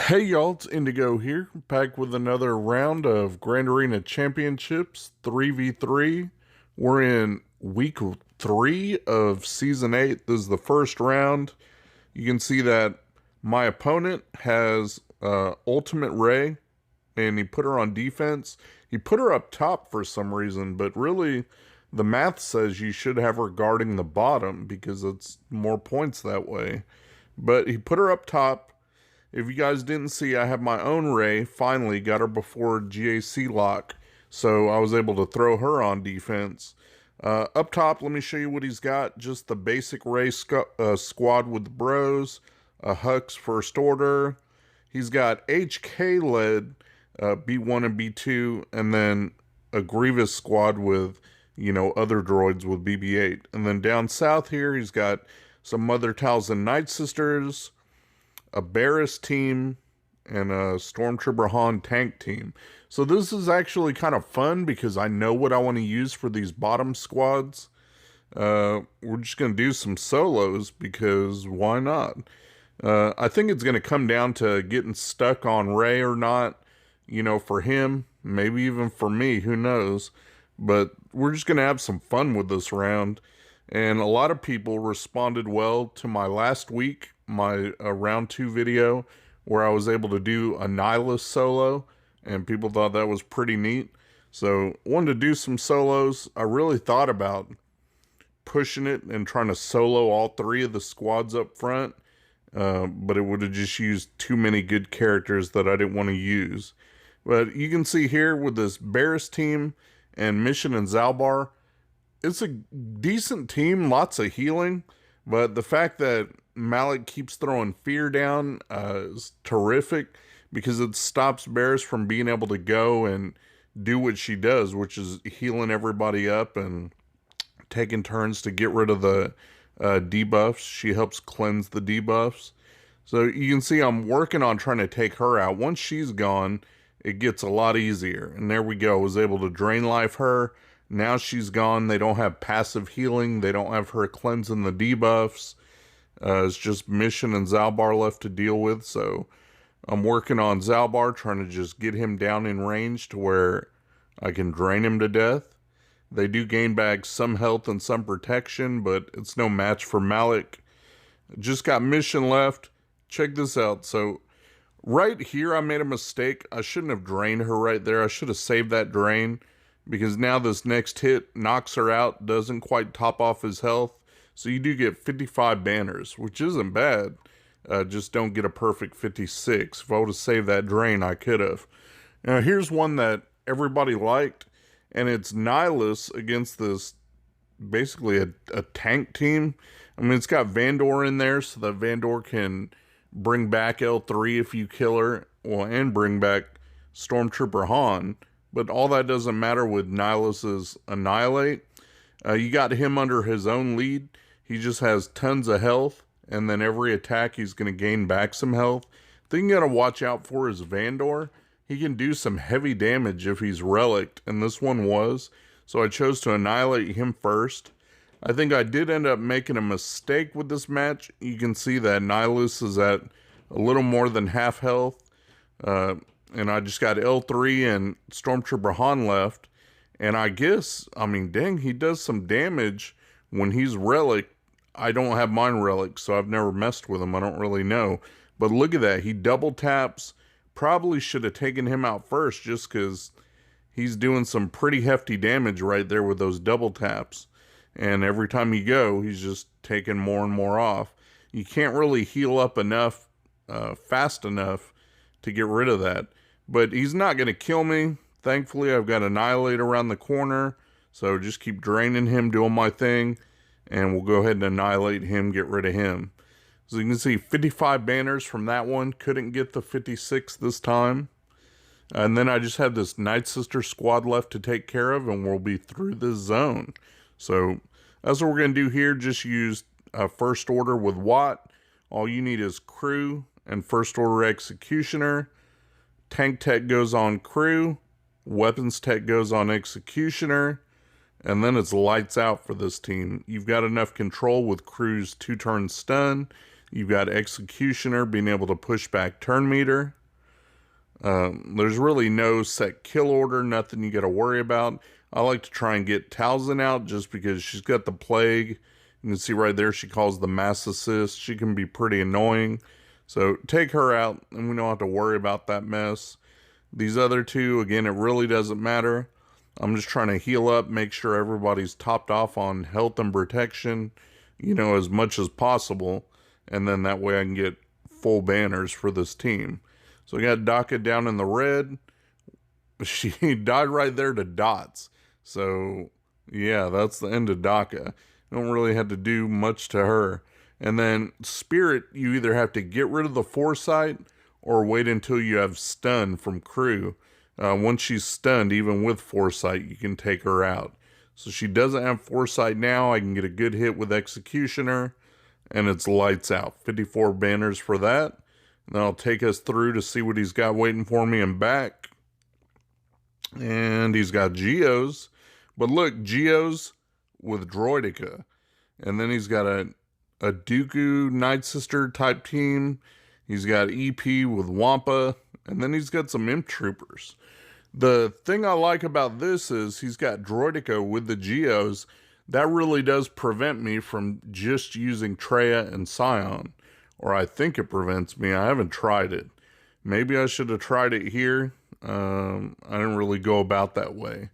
Hey y'all, it's Indigo here, back with another round of Grand Arena Championships 3v3. We're in week 3 of Season 8. This is the first round. You can see that my opponent has Ultimate Ray, and he put her on defense. He put her up top for some reason, but really the math says you should have her guarding the bottom because it's more points that way. But he put her up top. If you guys didn't see, I have my own Ray. Finally got her before GAC lock, so I was able to throw her on defense. Up top, let me show you what he's got. Just the basic Ray squad with the bros, a Hux first order. He's got HK led B1 and B2, and then a Grievous Squad with, other droids with BB8. And then down south here, he's got some Mother Talzin Night Sisters, a Barris team, and a Stormtrooper Han tank team. So this is actually kind of fun because I know what I want to use for these bottom squads. We're just going to do some solos because why not? I think it's going to come down to getting stuck on Ray or not, for him, maybe even for me, who knows. But we're just going to have some fun with this round. And a lot of people responded well to my last week, my round 2 video, where I was able to do a Nihilus solo, and people thought that was pretty neat. So wanted to do some solos. I really thought about pushing it and trying to solo all 3 of the squads up front, but it would have just used too many good characters that I didn't want to use. But you can see here with this Barris team and Mission and Zalbar, it's a decent team, lots of healing, but the fact that Malik keeps throwing fear down is terrific because it stops Barris from being able to go and do what she does, which is healing everybody up and taking turns to get rid of the debuffs. She helps cleanse the debuffs. So you can see I'm working on trying to take her out. Once she's gone, it gets a lot easier. And there we go. I was able to drain life her. Now she's gone. They don't have passive healing. They don't have her cleansing the debuffs. It's just Mission and Zalbar left to deal with. So I'm working on Zalbar, trying to just get him down in range to where I can drain him to death. They do gain back some health and some protection, but it's no match for Malik. Just got Mission left. Check this out. So right here, I made a mistake. I shouldn't have drained her right there. I should have saved that drain, because now this next hit knocks her out, doesn't quite top off his health. So you do get 55 banners, which isn't bad. Just don't get a perfect 56. If I would have saved that drain, I could have. Now here's one that everybody liked, and it's Nihilus against this, basically a tank team. I mean, it's got Vandor in there, so that Vandor can bring back L3 if you kill her, and bring back Stormtrooper Han. But all that doesn't matter with Nihilus's Annihilate. You got him under his own lead. He just has tons of health, and then every attack he's going to gain back some health. The thing you got to watch out for is Vandor. He can do some heavy damage if he's relicked, and this one was. So I chose to annihilate him first. I think I did end up making a mistake with this match. You can see that Nihilus is at a little more than half health. And I just got L3 and Stormtrooper Han left. And I guess, dang, he does some damage when he's relic. I don't have mine relic, so I've never messed with him. I don't really know. But look at that. He double taps. Probably should have taken him out first just because he's doing some pretty hefty damage right there with those double taps. And every time you go, he's just taking more and more off. You can't really heal up enough, fast enough to get rid of that. But he's not going to kill me. Thankfully, I've got Annihilate around the corner. So just keep draining him, doing my thing. And we'll go ahead and annihilate him, get rid of him. So you can see 55 banners from that one. Couldn't get the 56 this time. And then I just have this Night Sister squad left to take care of, and we'll be through this zone. So that's what we're going to do here. Just use First Order with Watt. All you need is Crew and First Order Executioner. Tank Tech goes on Crew. Weapons Tech goes on Executioner. And then it's lights out for this team. You've got enough control with Crew's 2-turn stun. You've got Executioner being able to push back turn meter. There's really no set kill order, nothing you got to worry about. I like to try and get Talzin out just because she's got the plague. You can see right there she calls the mass assist. She can be pretty annoying. So take her out and we don't have to worry about that mess. These other two, again, it really doesn't matter. I'm just trying to heal up, make sure everybody's topped off on health and protection, you know, as much as possible. And then that way I can get full banners for this team. So we got Daka down in the red. She died right there to dots. So, yeah, that's the end of Daka. Don't really have to do much to her. And then Spirit, you either have to get rid of the Foresight or wait until you have stun from crew. Once she's stunned, even with Foresight, you can take her out. So she doesn't have Foresight now. I can get a good hit with Executioner, and it's lights out. 54 banners for that. And then I'll take us through to see what he's got waiting for me and back. And he's got Geos. But look, Geos with Droidica. And then he's got a Dooku Night Sister type team. He's got EP with Wampa. And then he's got some Imp Troopers. The thing I like about this is he's got Droidica with the Geos. That really does prevent me from just using Traya and Scion. Or I think it prevents me. I haven't tried it. Maybe I should have tried it here. I didn't really go about that way.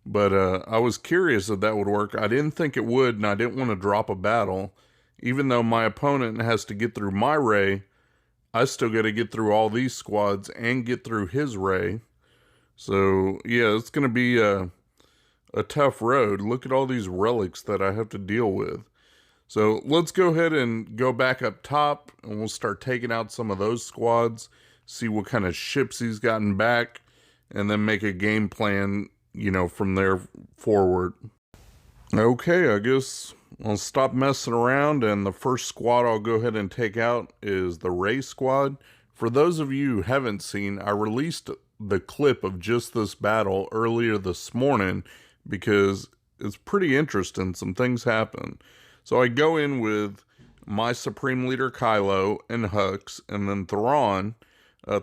But I was curious if that would work. I didn't think it would, and I didn't want to drop a battle. Even though my opponent has to get through my Ray, I still got to get through all these squads and get through his Ray. So, yeah, it's going to be a tough road. Look at all these relics that I have to deal with. So let's go ahead and go back up top, and we'll start taking out some of those squads, see what kind of ships he's gotten back, and then make a game plan, you know, from there forward. Okay, I guess I'll stop messing around, and the first squad I'll go ahead and take out is the Ray Squad. For those of you who haven't seen, I released the clip of just this battle earlier this morning because it's pretty interesting. Some things happen. So I go in with my Supreme Leader Kylo and Hux, and then Thrawn.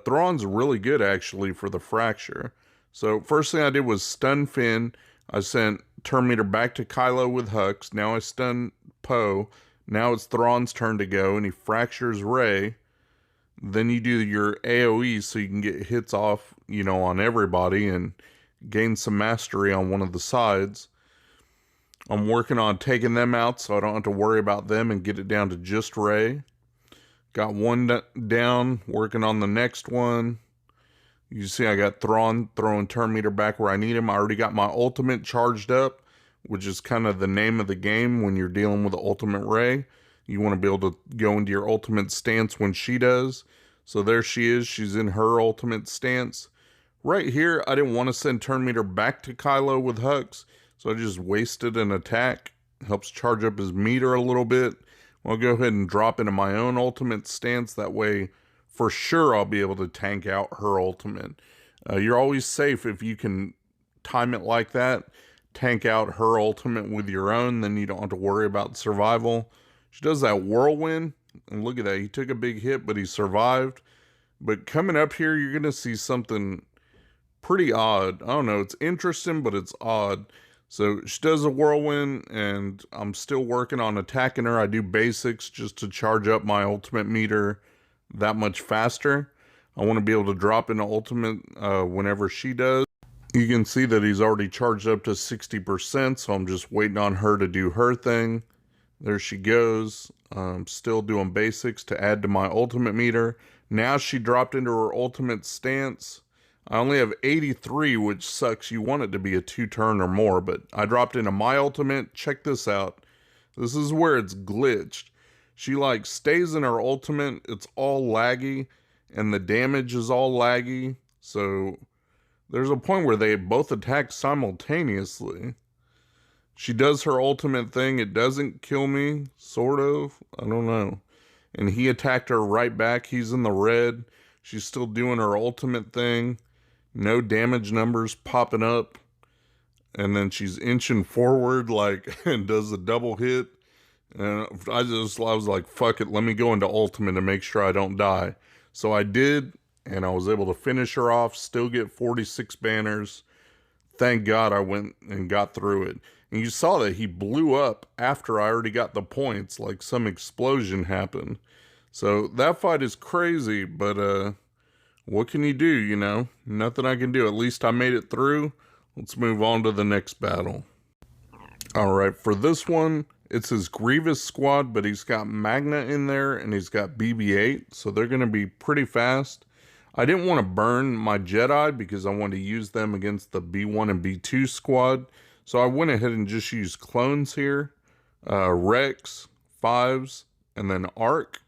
Thrawn's really good, actually, for the Fracture. So first thing I did was stun Finn. I sent turn meter back to Kylo with Hux. Now I stun Poe. Now it's Thrawn's turn to go, and he fractures Rey. Then you do your AoE so you can get hits off, you know, on everybody and gain some mastery on one of the sides. I'm working on taking them out so I don't have to worry about them and get it down to just Rey. Got one down, working on the next one. You see I got Thrawn throwing turn meter back where I need him. I already got my ultimate charged up, which is kind of the name of the game when you're dealing with the ultimate Rey. You want to be able to go into your ultimate stance when she does. So there she is. She's in her ultimate stance. Right here, I didn't want to send turn meter back to Kylo with Hux. So I just wasted an attack. Helps charge up his meter a little bit. I'll go ahead and drop into my own ultimate stance. That way, for sure, I'll be able to tank out her ultimate. You're always safe if you can time it like that. Tank out her ultimate with your own. Then you don't have to worry about survival. She does that whirlwind. And look at that. He took a big hit, but he survived. But coming up here, you're going to see something pretty odd. I don't know. It's interesting, but it's odd. So she does a whirlwind, and I'm still working on attacking her. I do basics just to charge up my ultimate meter that much faster. I want to be able to drop into ultimate whenever she does. You can see that he's already charged up to 60%, so I'm just waiting on her to do her thing. There she goes. I'm still doing basics to add to my ultimate meter. Now she dropped into her ultimate stance. I only have 83, which sucks. You want it to be a 2-turn or more, but I dropped into my ultimate. Check this out. This is where it's glitched. She like stays in her ultimate. It's all laggy, and the damage is all laggy. So there's a point where they both attack simultaneously. She does her ultimate thing. It doesn't kill me, sort of. I don't know. And he attacked her right back. He's in the red. She's still doing her ultimate thing. No damage numbers popping up. And then she's inching forward like and does a double hit. And I was like, fuck it, let me go into ultimate to make sure I don't die. So I did, and I was able to finish her off, still get 46 banners. Thank God I went and got through it. And you saw that he blew up after I already got the points, like some explosion happened. So that fight is crazy, but what can you do, you know? Nothing I can do. At least I made it through. Let's move on to the next battle. Alright, for this one, it's his Grievous Squad, but he's got Magna in there and he's got BB-8, so they're going to be pretty fast. I didn't want to burn my Jedi because I wanted to use them against the B1 and B2 squad, so I went ahead and just used clones here. Rex, Fives, and then Arc.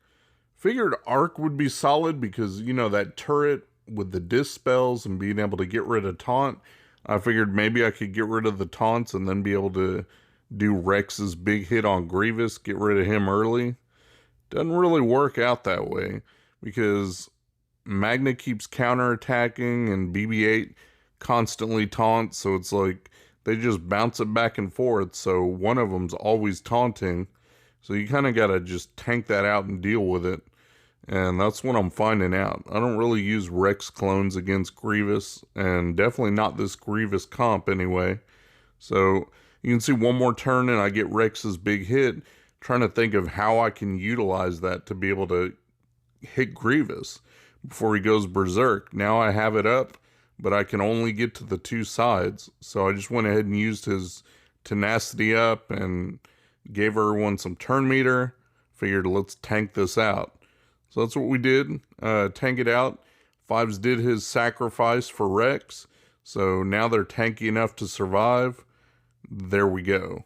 Figured Arc would be solid because, you know, that turret with the dispels and being able to get rid of taunt. I figured maybe I could get rid of the taunts and then be able to do Rex's big hit on Grievous, get rid of him early. Doesn't really work out that way because Magna keeps counterattacking and BB-8 constantly taunts, so it's like they just bounce it back and forth, so one of them's always taunting. So you kind of got to just tank that out and deal with it. And that's what I'm finding out. I don't really use Rex clones against Grievous, and definitely not this Grievous comp anyway. So you can see one more turn and I get Rex's big hit, trying to think of how I can utilize that to be able to hit Grievous before he goes berserk. Now I have it up, but I can only get to the two sides. So I just went ahead and used his tenacity up and gave everyone some turn meter. Figured let's tank this out. So that's what we did, tank it out. Fives did his sacrifice for Rex, so now they're tanky enough to survive. There we go.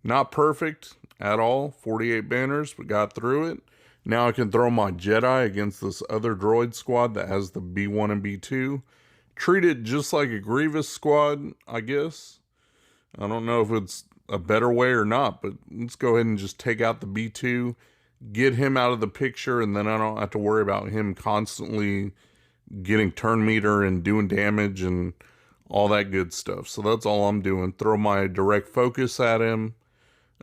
Not perfect at all, 48 banners, but got through it. Now I can throw my Jedi against this other droid squad that has the B1 and B2. Treat it just like a Grievous squad, I guess. I don't know if it's a better way or not, but let's go ahead and just take out the B2. Get him out of the picture, and then I don't have to worry about him constantly getting turn meter and doing damage and all that good stuff. So that's all I'm doing. Throw my direct focus at him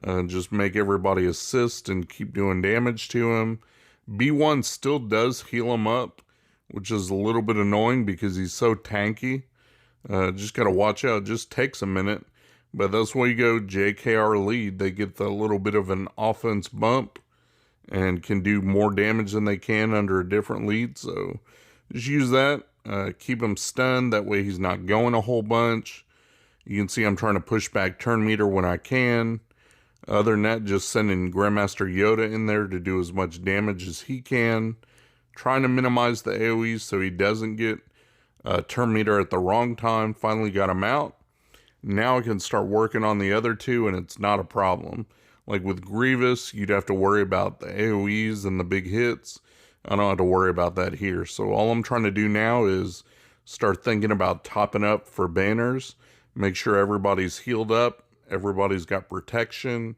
and just make everybody assist and keep doing damage to him. B1 still does heal him up, which is a little bit annoying because he's so tanky. Just got to watch out. It just takes a minute. But that's why you go JKR lead. They get the little bit of an offense bump and can do more damage than they can under a different lead. So just use that. Keep him stunned. That way he's not going a whole bunch. You can see I'm trying to push back turn meter when I can. Other than that, just sending Grandmaster Yoda in there to do as much damage as he can. Trying to minimize the AoEs so he doesn't get turn meter at the wrong time. Finally got him out. Now I can start working on the other two and it's not a problem. Like with Grievous, you'd have to worry about the AoEs and the big hits. I don't have to worry about that here. So all I'm trying to do now is start thinking about topping up for banners. Make sure everybody's healed up. Everybody's got protection.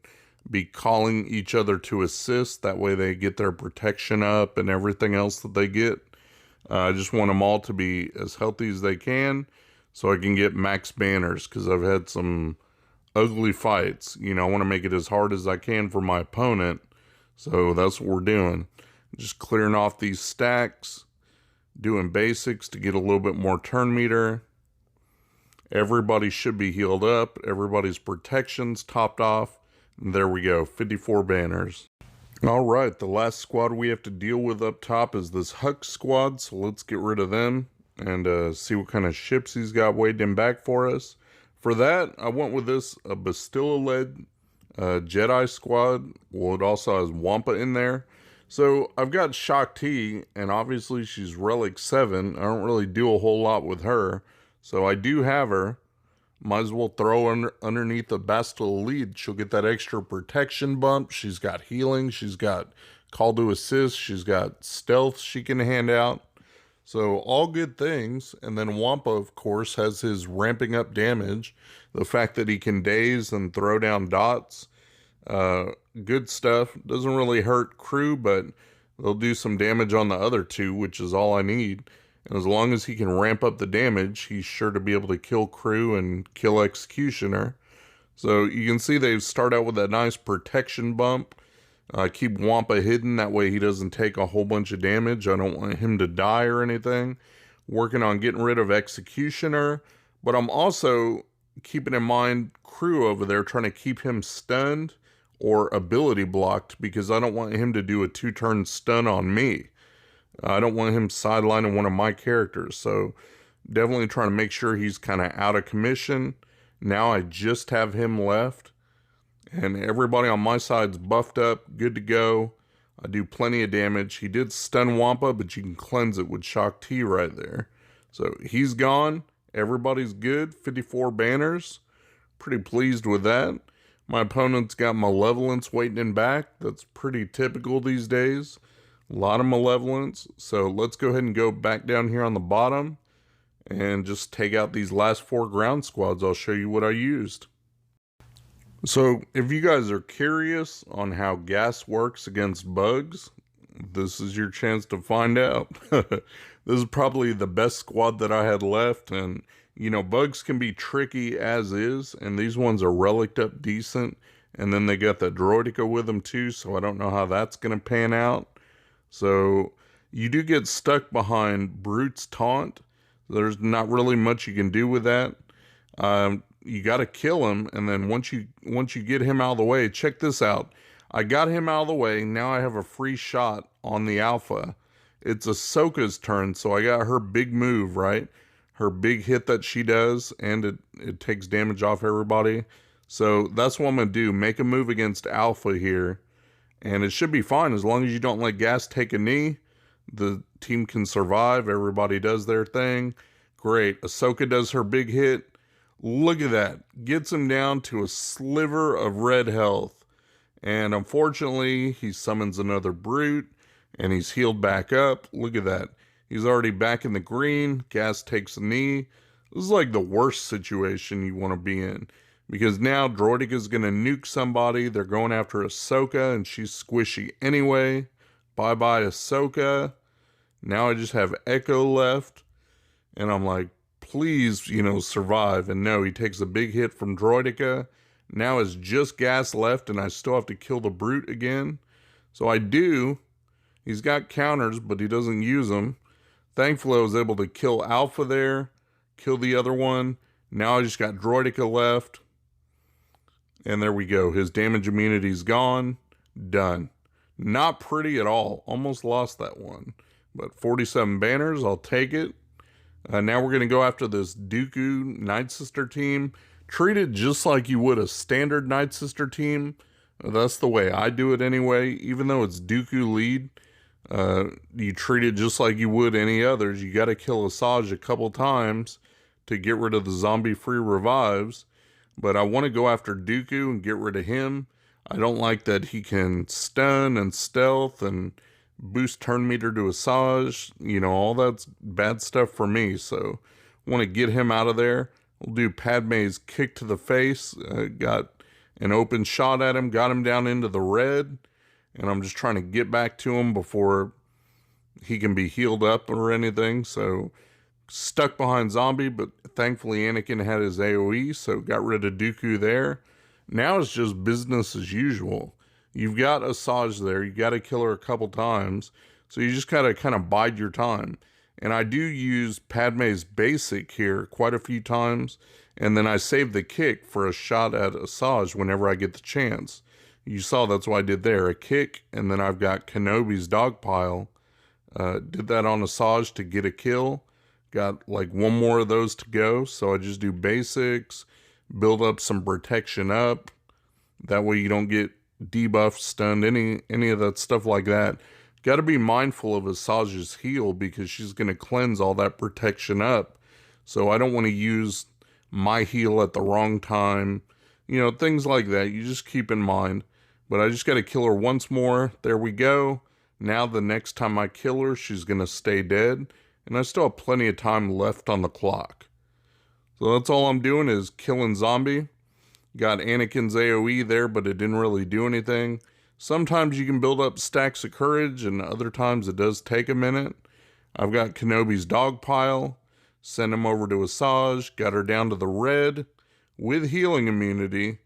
Be calling each other to assist. That way they get their protection up and everything else that they get. I just want them all to be as healthy as they can so I can get max banners because I've had some ugly fights. You know, I want to make it as hard as I can for my opponent. So that's what we're doing. Just clearing off these stacks. Doing basics to get a little bit more turn meter. Everybody should be healed up. Everybody's protection's topped off. And there we go. 54 banners. Alright, the last squad we have to deal with up top is this Huck squad. So let's get rid of them and see what kind of ships he's got waiting back for us. For that, I went with this Bastila-led Jedi squad. Well, it also has Wampa in there. So I've got Shakti, and obviously she's Relic 7. I don't really do a whole lot with her. So I do have her. Might as well throw underneath the Bastila lead. She'll get that extra protection bump. She's got healing. She's got call to assist. She's got stealth she can hand out. So all good things. And then Wampa, of course, has his ramping up damage. The fact that he can daze and throw down dots. Good stuff. Doesn't really hurt crew, but they'll do some damage on the other two, which is all I need. And as long as he can ramp up the damage, he's sure to be able to kill crew and kill executioner. So you can see they start out with that nice protection bump. Keep Wampa hidden, that way he doesn't take a whole bunch of damage. I don't want him to die or anything. Working on getting rid of Executioner, but I'm also keeping in mind Crew over there, trying to keep him stunned or ability blocked, because I don't want him to do a 2-turn stun on me. I don't want him sidelining one of my characters, so definitely trying to make sure he's kind of out of commission. Now I just have him left, and everybody on my side's buffed up, good to go. I do plenty of damage. He did stun Wampa, but you can cleanse it with Shock T right there. So he's gone. Everybody's good. 54 banners. Pretty pleased with that. My opponent's got Malevolence waiting in back. That's pretty typical these days. A lot of Malevolence. So let's go ahead and go back down here on the bottom and just take out these last 4 ground squads. I'll show you what I used. So if you guys are curious on how gas works against bugs, this is your chance to find out. This is probably the best squad that I had left, and you know, bugs can be tricky as is, and these ones are relicked up decent, and then they got the Droidica with them too, so I don't know how that's going to pan out. So you do get stuck behind Brute's taunt. There's not really much you can do with that. You got to kill him, and then once you get him out of the way, check this out. I got him out of the way. Now I have a free shot on the alpha. It's Ahsoka's turn, so I got her big move, right? Her big hit that she does, and it takes damage off everybody. So that's what I'm going to do. Make a move against alpha here, and it should be fine as long as you don't let gas take a knee. The team can survive. Everybody does their thing. Great. Ahsoka does her big hit. Look at that. Gets him down to a sliver of red health. And unfortunately, he summons another brute, and he's healed back up. Look at that. He's already back in the green. Gas takes a knee. This is like the worst situation you want to be in, because now Droidica is going to nuke somebody. They're going after Ahsoka, and she's squishy anyway. Bye-bye, Ahsoka. Now I just have Echo left, and I'm like, please, you know, survive. And no, he takes a big hit from Droidica. Now it's just gas left, and I still have to kill the brute again. So I do. He's got counters, but he doesn't use them. Thankfully, I was able to kill Alpha there, kill the other one. Now I just got Droidica left. And there we go. His damage immunity's gone. Done. Not pretty at all. Almost lost that one. But 47 banners, I'll take it. Now we're going to go after this Dooku Night Sister team. Treat it just like you would a standard Night Sister team. That's the way I do it anyway. Even though it's Dooku lead, you treat it just like you would any others. You got to kill Asajj a couple times to get rid of the zombie-free revives. But I want to go after Dooku and get rid of him. I don't like that he can stun and stealth and boost turn meter to Asajj. You know, all that's bad stuff for me. So I want to get him out of there. We'll do Padme's kick to the face. Got an open shot at him. Got him down into the red. And I'm just trying to get back to him before he can be healed up or anything. So stuck behind zombie, but thankfully Anakin had his AoE, so got rid of Dooku there. Now it's just business as usual. You've got Asajj there. You got to kill her a couple times. So you just got to kind of bide your time. And I do use Padme's basic here quite a few times. And then I save the kick for a shot at Asajj whenever I get the chance. You saw that's what I did there. A kick, and then I've got Kenobi's dogpile. Did that on Asajj to get a kill. Got like one more of those to go. So I just do basics. Build up some protection up. That way you don't get debuffed, stunned, any of that stuff like that. Got to be mindful of Asajj's heal because she's going to cleanse all that protection up. So I don't want to use my heal at the wrong time. You know, things like that. You just keep in mind. But I just got to kill her once more. There we go. Now the next time I kill her, she's going to stay dead. And I still have plenty of time left on the clock. So that's all I'm doing is killing zombie. Got Anakin's AoE there, but it didn't really do anything. Sometimes you can build up stacks of courage, and other times it does take a minute. I've got Kenobi's dogpile. Send him over to Asajj. Got her down to the red with healing immunity.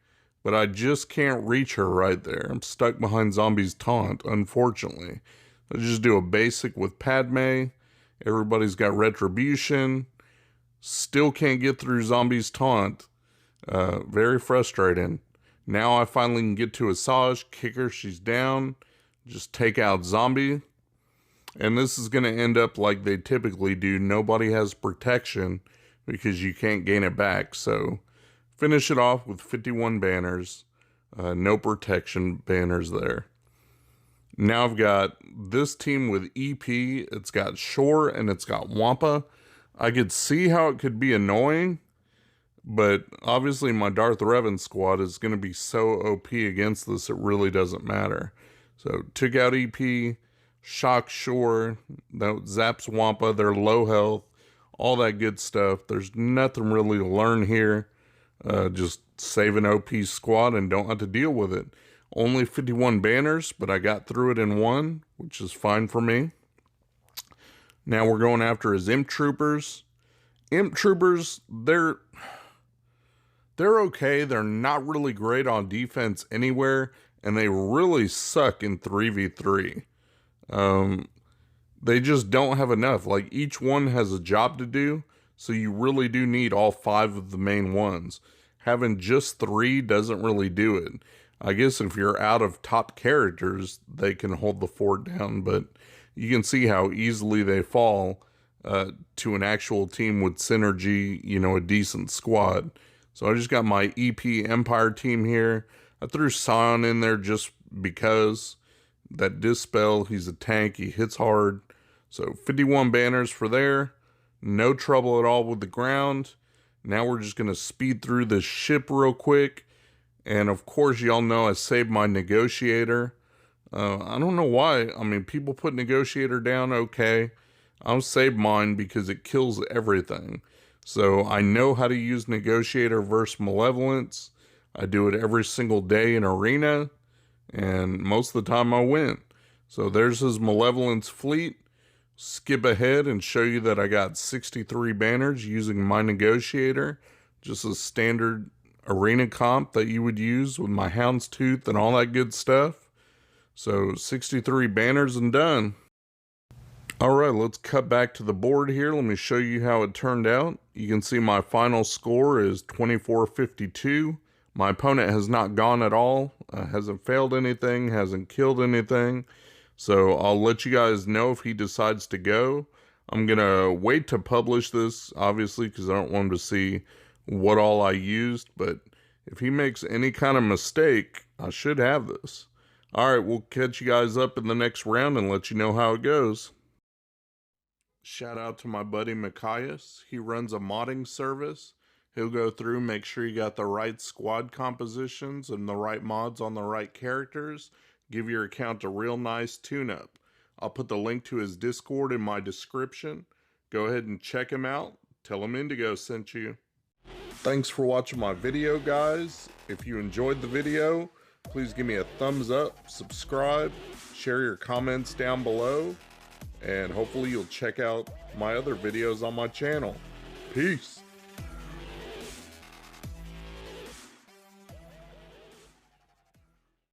but I just can't reach her right there. I'm stuck behind Zombie's taunt, unfortunately. Let's just do a basic with Padme. Everybody's got Retribution. Still can't get through Zombie's taunt. Very frustrating. Now I finally can get to Asajj, kick her, she's down. Just take out Zombie. And this is going to end up like they typically do. Nobody has protection because you can't gain it back. So finish it off with 51 banners. No protection banners there. Now I've got this team with EP. It's got Shore and it's got Wampa. I could see how it could be annoying, but obviously my Darth Revan squad is going to be so OP against this, it really doesn't matter. So took out EP, shock Shore, that zaps Wampa, they're low health, all that good stuff. There's nothing really to learn here. Just save an OP squad and don't have to deal with it. Only 51 banners, but I got through it in one, which is fine for me. Now we're going after his Imp Troopers. Imp Troopers, they're okay. They're not really great on defense anywhere, and they really suck in 3v3. They just don't have enough. Like, each one has a job to do, so you really do need all 5 of the main ones. Having just 3 doesn't really do it. I guess if you're out of top characters, they can hold the fort down, but you can see how easily they fall to an actual team with synergy, you know, a decent squad. So I just got my EP Empire team here. I threw Scion in there just because that Dispel, he's a tank, he hits hard. So 51 banners for there. No trouble at all with the ground. Now we're just going to speed through this ship real quick. And of course, y'all know I saved my Negotiator. I don't know why. I mean, people put Negotiator down, okay. I'll save mine because it kills everything. So I know how to use Negotiator versus Malevolence. I do it every single day in Arena. And most of the time I win. So there's his Malevolence fleet. Skip ahead and show you that I got 63 banners using my Negotiator. Just a standard arena comp that you would use with my Houndstooth and all that good stuff. So 63 banners and done. Alright, let's cut back to the board here. Let me show you how it turned out. You can see my final score is 2452. My opponent has not gone at all, hasn't failed anything, hasn't killed anything. So I'll let you guys know if he decides to go. I'm going to wait to publish this, obviously, because I don't want him to see what all I used. But if he makes any kind of mistake, I should have this. Alright, we'll catch you guys up in the next round and let you know how it goes. Shout out to my buddy Mikayas. He runs a modding service. He'll go through, make sure you got the right squad compositions and the right mods on the right characters. Give your account a real nice tune-up. I'll put the link to his Discord in my description. Go ahead and check him out. Tell him Indigo sent you. Thanks for watching my video, guys. If you enjoyed the video, please give me a thumbs up, subscribe, share your comments down below, and hopefully you'll check out my other videos on my channel. Peace.